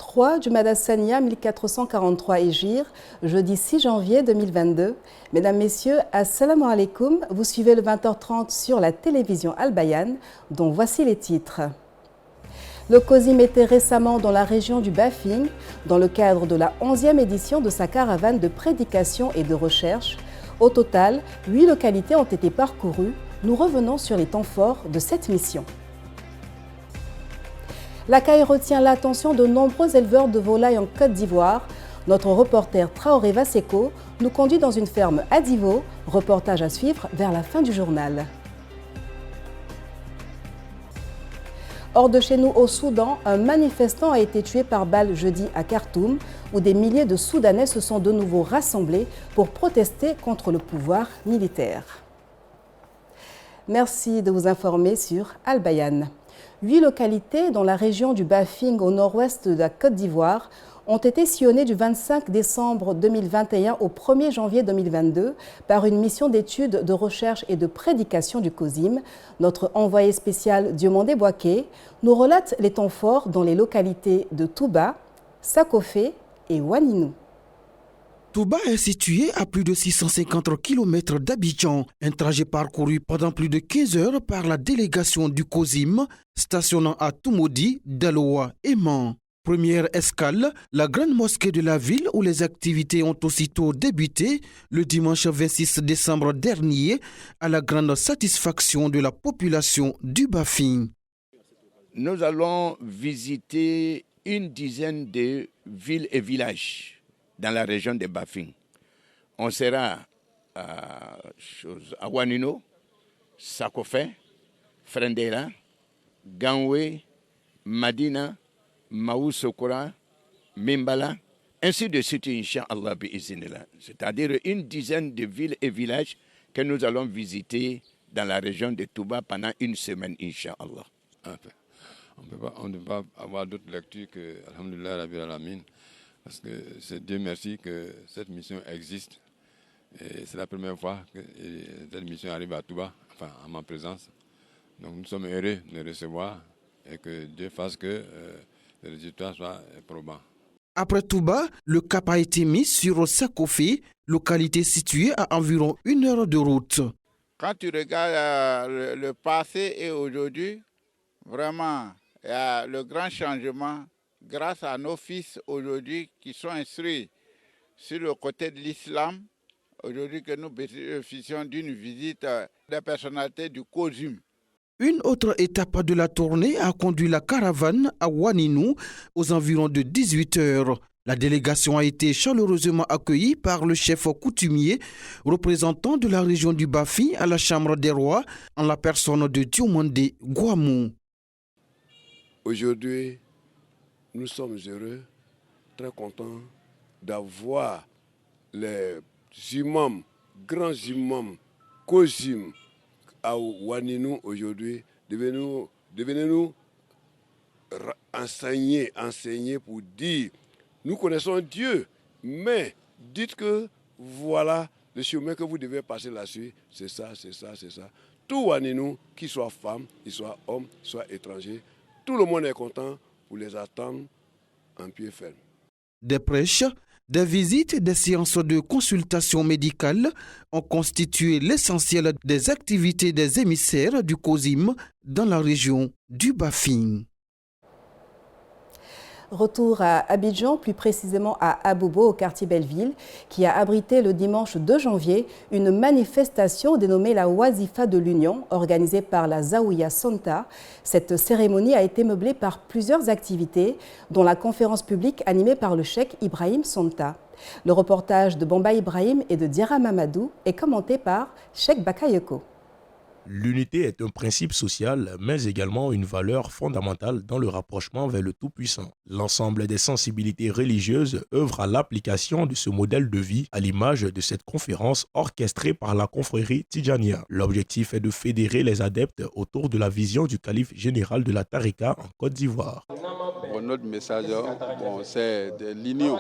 3 du Sania 1443 Hégire, jeudi 6 janvier 2022. Mesdames, Messieurs, assalamu alaikum. Vous suivez le 20h30 sur la télévision Al Bayan, dont voici les titres. Le COSIM était récemment dans la région du Bafing, dans le cadre de la 11e édition de sa caravane de prédication et de recherche. Au total, 8 localités ont été parcourues. Nous revenons sur les temps forts de cette mission. La CAI retient l'attention de nombreux éleveurs de volailles en Côte d'Ivoire. Notre reporter Traoré Vaseko nous conduit dans une ferme à Divo. Reportage à suivre vers la fin du journal. Hors de chez nous, au Soudan, un manifestant a été tué par balle jeudi à Khartoum, où des milliers de Soudanais se sont de nouveau rassemblés pour protester contre le pouvoir militaire. Merci de vous informer sur Al Bayan. 8 localités dans la région du Bafing au nord-ouest de la Côte d'Ivoire ont été sillonnées du 25 décembre 2021 au 1er janvier 2022 par une mission d'études, de recherche et de prédication du COSIM. Notre envoyé spécial Diomandé Boaké nous relate les temps forts dans les localités de Touba, Sakofé et Waninou. Touba est situé à plus de 650 km d'Abidjan, un trajet parcouru pendant plus de 15 heures par la délégation du COSIM, stationnant à Toumoudi, Daloa et Man. Première escale, la grande mosquée de la ville où les activités ont aussitôt débuté le dimanche 26 décembre dernier à la grande satisfaction de la population du Bafing. Nous allons visiter une dizaine de villes et villages dans la région de Bafing. On sera à Wanino, Sakofé, Frendera, Ganwe, Madina, Maou Sokora, Mimbala, ainsi de suite, Inch'Allah bi'iznillah. C'est-à-dire une dizaine de villes et villages que nous allons visiter dans la région de Touba pendant une semaine, Inch'Allah. On ne peut pas avoir d'autre lecture que Alhamdulillah Rabbil Alamin, parce que c'est Dieu merci que cette mission existe. Et c'est la première fois que cette mission arrive à Touba, enfin à ma présence. Donc nous sommes heureux de recevoir et que Dieu fasse que le résultat soit probant. Après Touba, le cap a été mis sur Sakofé, localité située à environ 1 heure de route. Quand tu regardes le passé et aujourd'hui, vraiment, il y a le grand changement grâce à nos fils aujourd'hui qui sont instruits sur le côté de l'islam. Aujourd'hui que nous bénéficions d'une visite des personnalités du COSIM. Une autre étape de la tournée a conduit la caravane à Waninou aux environs de 18 heures. La délégation a été chaleureusement accueillie par le chef coutumier, représentant de la région du Bafi à la Chambre des rois, en la personne de Diomandé Guamou. Aujourd'hui, nous sommes heureux, très contents d'avoir les imams, grands imams, COSIM, à Waninou aujourd'hui, devenez nous enseigner pour dire, nous connaissons Dieu, mais dites que voilà le chemin que vous devez passer là-dessus, c'est ça, c'est ça, c'est ça. Tout Waninou, qu'il soit femme, qu'il soit homme, qu'il soit étranger, tout le monde est content pour les attendre en pied ferme. Des prêches, des visites et des séances de consultation médicale ont constitué l'essentiel des activités des émissaires du COSIM dans la région du Bafing. Retour à Abidjan, plus précisément à Abobo, au quartier Belleville, qui a abrité le dimanche 2 janvier une manifestation dénommée la Wazifa de l'Union, organisée par la Zaouia Santa. Cette cérémonie a été meublée par plusieurs activités, dont la conférence publique animée par le cheikh Ibrahim Santa. Le reportage de Bamba Ibrahim et de Diarra Mamadou est commenté par Cheikh Bakayoko. L'unité est un principe social, mais également une valeur fondamentale dans le rapprochement vers le Tout-Puissant. L'ensemble des sensibilités religieuses œuvrent à l'application de ce modèle de vie à l'image de cette conférence orchestrée par la confrérie Tidjania. L'objectif est de fédérer les adeptes autour de la vision du calife général de la Tarika en Côte d'Ivoire. Notre message, c'est l'union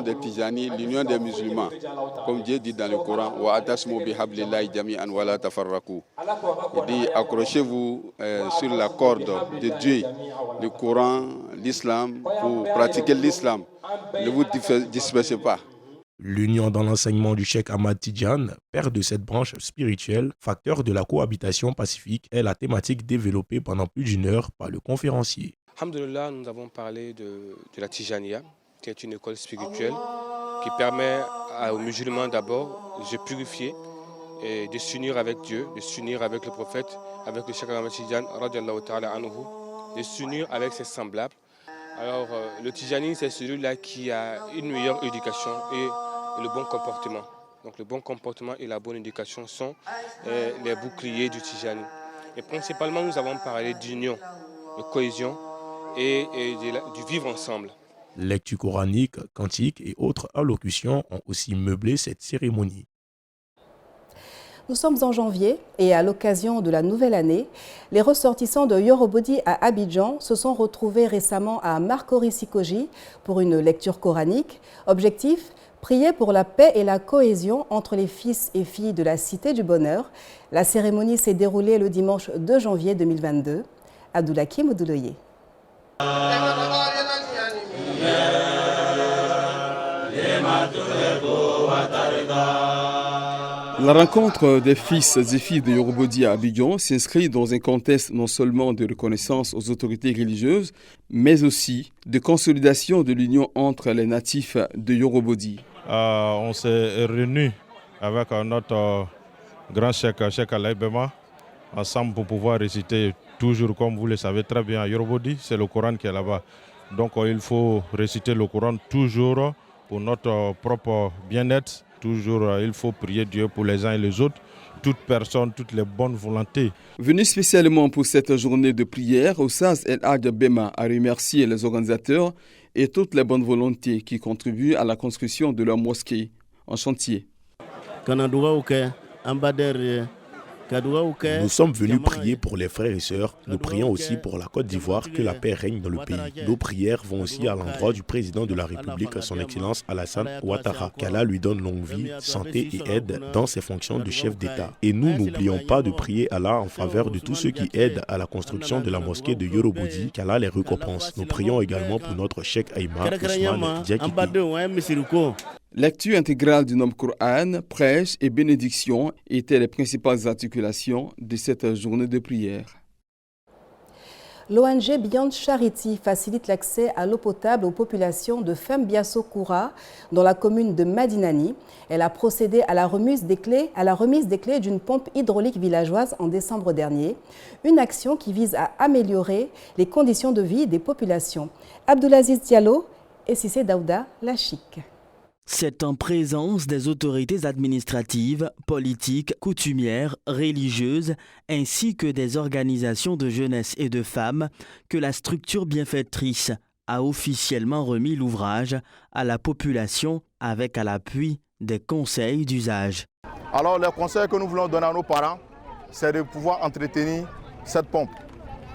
des Tidjani, l'union des musulmans. Comme Dieu dit dans le Coran, il dit accrochez-vous sur la corde de Dieu. Le Coran, l'islam, pour pratiquer l'islam. Ne vous dispersez pas. L'union dans l'enseignement du cheikh Ahmad Tidjane, père de cette branche spirituelle, facteur de la cohabitation pacifique, est la thématique développée pendant plus d'une heure par le conférencier. Alhamdulillah, nous avons parlé de la Tijaniya, qui est une école spirituelle qui permet aux musulmans d'abord de se purifier et de s'unir avec Dieu, de s'unir avec le prophète, avec le cheikh Ahmad Tidjane, radiallahu ta'ala anhu, de s'unir avec ses semblables. Alors, le Tijani, c'est celui-là qui a une meilleure éducation et le bon comportement. Donc, le bon comportement et la bonne éducation sont les boucliers du Tijani. Et principalement, nous avons parlé d'union, de cohésion et du vivre ensemble. Lecture coranique, cantiques et autres allocutions ont aussi meublé cette cérémonie. Nous sommes en janvier et à l'occasion de la nouvelle année, les ressortissants de Yorobodi à Abidjan se sont retrouvés récemment à Marcory-Sikoji pour une lecture coranique. Objectif, prier pour la paix et la cohésion entre les fils et filles de la Cité du Bonheur. La cérémonie s'est déroulée le dimanche 2 janvier 2022. Abdoulakim Oudouloye. La rencontre des fils et filles de Yorobodi à Abidjan s'inscrit dans un contexte non seulement de reconnaissance aux autorités religieuses, mais aussi de consolidation de l'union entre les natifs de Yorobodi. On s'est réunis avec notre grand cheikh Alaï Bema, ensemble pour pouvoir réciter toujours, comme vous le savez très bien, à Yorobodi, c'est le Coran qui est là-bas. Donc il faut réciter le Coran toujours pour notre propre bien-être. Toujours, il faut prier Dieu pour les uns et les autres, toute personne, toutes les bonnes volontés. Venu spécialement pour cette journée de prière, Oussaz El Hadj Bema a remercié les organisateurs et toutes les bonnes volontés qui contribuent à la construction de leur mosquée en chantier. Nous sommes venus prier pour les frères et sœurs. Nous prions aussi pour la Côte d'Ivoire, que la paix règne dans le pays. Nos prières vont aussi à l'endroit du président de la République, son Excellence Alassane Ouattara. Qu'Allah lui donne longue vie, santé et aide dans ses fonctions de chef d'État. Et nous n'oublions pas de prier Allah en faveur de tous ceux qui aident à la construction de la mosquée de Yorobodi. Qu'Allah les récompense. Nous prions également pour notre cheikh Aïma Ousmane Diakité. Lecture intégrale du nom Coran, prêche et bénédiction étaient les principales articulations de cette journée de prière. L'ONG Beyond Charity facilite l'accès à l'eau potable aux populations de Fembiasso-Koura dans la commune de Madinani. Elle a procédé à la remise des clés d'une pompe hydraulique villageoise en décembre dernier. Une action qui vise à améliorer les conditions de vie des populations. Abdoulaziz Diallo et Cissé Daouda Lachik. C'est en présence des autorités administratives, politiques, coutumières, religieuses, ainsi que des organisations de jeunesse et de femmes que la structure bienfaitrice a officiellement remis l'ouvrage à la population avec à l'appui des conseils d'usage. Alors le conseil que nous voulons donner à nos parents, c'est de pouvoir entretenir cette pompe.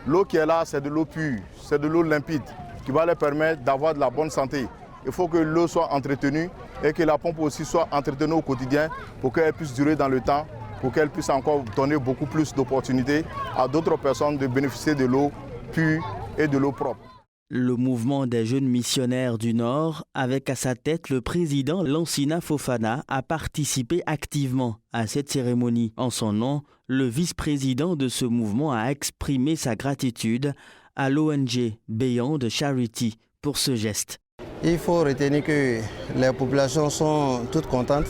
L'eau qui est là, c'est de l'eau pure, c'est de l'eau limpide qui va leur permettre d'avoir de la bonne santé. Il faut que l'eau soit entretenue et que la pompe aussi soit entretenue au quotidien pour qu'elle puisse durer dans le temps, pour qu'elle puisse encore donner beaucoup plus d'opportunités à d'autres personnes de bénéficier de l'eau pure et de l'eau propre. Le mouvement des jeunes missionnaires du Nord, avec à sa tête le président Lansina Fofana, a participé activement à cette cérémonie. En son nom, le vice-président de ce mouvement a exprimé sa gratitude à l'ONG Beyond Charity pour ce geste. Il faut retenir que les populations sont toutes contentes.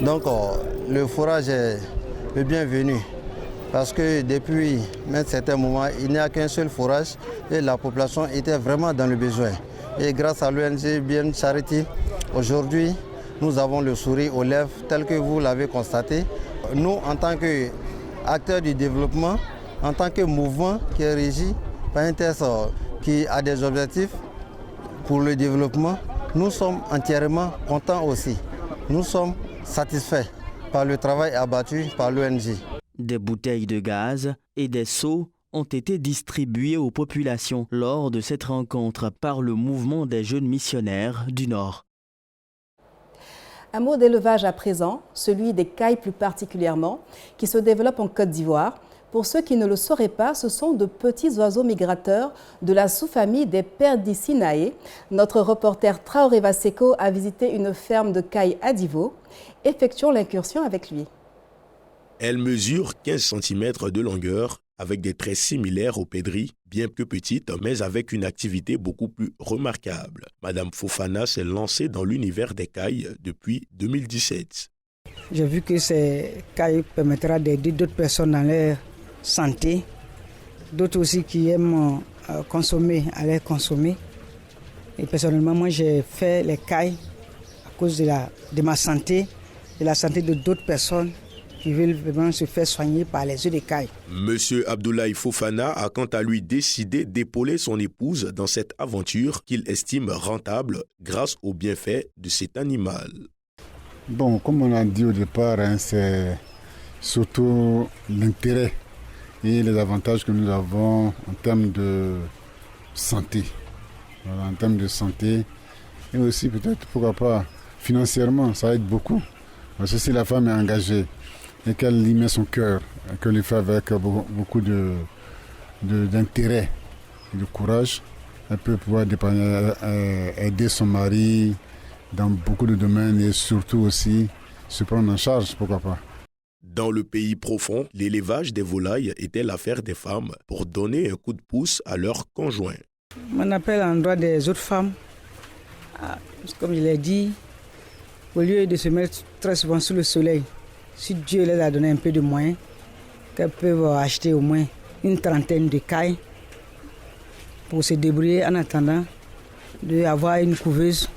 Donc le forage est le bienvenu. Parce que depuis un certain moment, il n'y a qu'un seul forage et la population était vraiment dans le besoin. Et grâce à l'ONG Beyond Charity, aujourd'hui, nous avons le sourire aux lèvres tel que vous l'avez constaté. Nous, en tant qu'acteurs du développement, en tant que mouvement qui est régi par un texte qui a des objectifs, pour le développement, nous sommes entièrement contents aussi. Nous sommes satisfaits par le travail abattu par l'ONG. Des bouteilles de gaz et des seaux ont été distribués aux populations lors de cette rencontre par le mouvement des jeunes missionnaires du Nord. Un mot d'élevage à présent, celui des cailles plus particulièrement, qui se développe en Côte d'Ivoire. Pour ceux qui ne le sauraient pas, ce sont de petits oiseaux migrateurs de la sous-famille des Perdicinae. Notre reporter Traoré Vaseko a visité une ferme de caille à Divo. Effectuons l'incursion avec lui. Elle mesure 15 cm de longueur, avec des traits similaires aux pèderies, bien que petites, mais avec une activité beaucoup plus remarquable. Madame Fofana s'est lancée dans l'univers des cailles depuis 2017. J'ai vu que ces cailles permettra d'aider d'autres personnes dans leur santé, d'autres aussi qui aiment consommer, à les consommer. Et personnellement, moi j'ai fait les cailles à cause de ma santé, de la santé de d'autres personnes qui veulent vraiment se faire soigner par les œufs de caille. Monsieur Abdoulaye Fofana a quant à lui décidé d'épauler son épouse dans cette aventure qu'il estime rentable grâce aux bienfaits de cet animal. Bon, comme on a dit au départ, c'est surtout l'intérêt et les avantages que nous avons en termes de santé. Voilà, en termes de santé et aussi peut-être, pourquoi pas, financièrement, ça aide beaucoup. Parce que si la femme est engagée et qu'elle y met son cœur, qu'elle le fait avec beaucoup d'intérêt et de courage, elle peut pouvoir aider son mari dans beaucoup de domaines et surtout aussi se prendre en charge, pourquoi pas. Dans le pays profond, l'élevage des volailles était l'affaire des femmes pour donner un coup de pouce à leurs conjoints. On appelle en droit des autres femmes, comme je l'ai dit, au lieu de se mettre très souvent sous le soleil, si Dieu les a donné un peu de moyens, qu'elles peuvent acheter au moins une trentaine de cailles pour se débrouiller en attendant d'avoir une couveuse.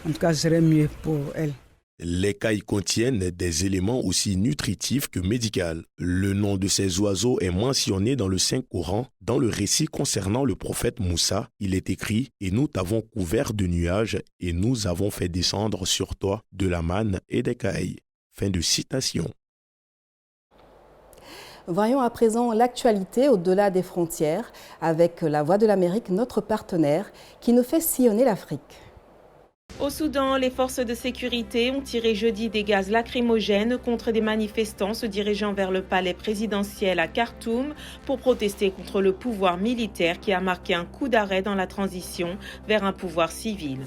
En tout cas, ce serait mieux pour elles. Les cailles contiennent des éléments aussi nutritifs que médicaux. Le nom de ces oiseaux est mentionné dans le Saint-Coran. Dans le récit concernant le prophète Moussa, il est écrit « Et nous t'avons couvert de nuages et nous avons fait descendre sur toi de la manne et des cailles. » Fin de citation. Voyons à présent l'actualité au-delà des frontières avec La Voix de l'Amérique, notre partenaire, qui nous fait sillonner l'Afrique. Au Soudan, les forces de sécurité ont tiré jeudi des gaz lacrymogènes contre des manifestants se dirigeant vers le palais présidentiel à Khartoum pour protester contre le pouvoir militaire qui a marqué un coup d'arrêt dans la transition vers un pouvoir civil.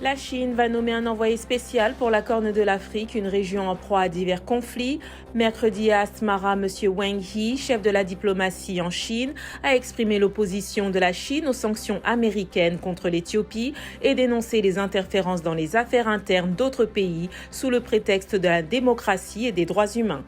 La Chine va nommer un envoyé spécial pour la Corne de l'Afrique, une région en proie à divers conflits. Mercredi à Asmara, M. Wang Yi, chef de la diplomatie en Chine, a exprimé l'opposition de la Chine aux sanctions américaines contre l'Éthiopie et dénoncé les interférences dans les affaires internes d'autres pays sous le prétexte de la démocratie et des droits humains.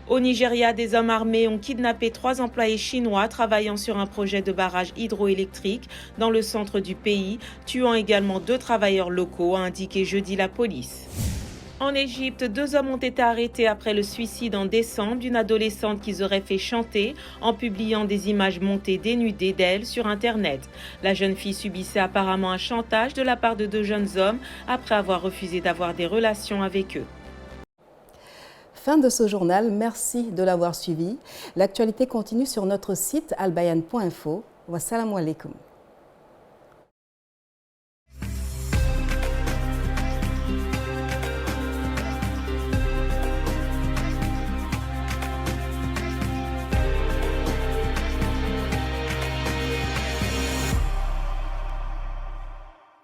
Au Nigeria, des hommes armés ont kidnappé 3 employés chinois travaillant sur un projet de barrage hydroélectrique dans le centre du pays, tuant également 2 travailleurs locaux, a indiqué jeudi la police. En Égypte, 2 hommes ont été arrêtés après le suicide en décembre d'une adolescente qu'ils auraient fait chanter en publiant des images montées dénudées d'elle sur Internet. La jeune fille subissait apparemment un chantage de la part de 2 jeunes hommes après avoir refusé d'avoir des relations avec eux. Fin de ce journal, merci de l'avoir suivi. L'actualité continue sur notre site albayan.info. Wassalamu alaikum.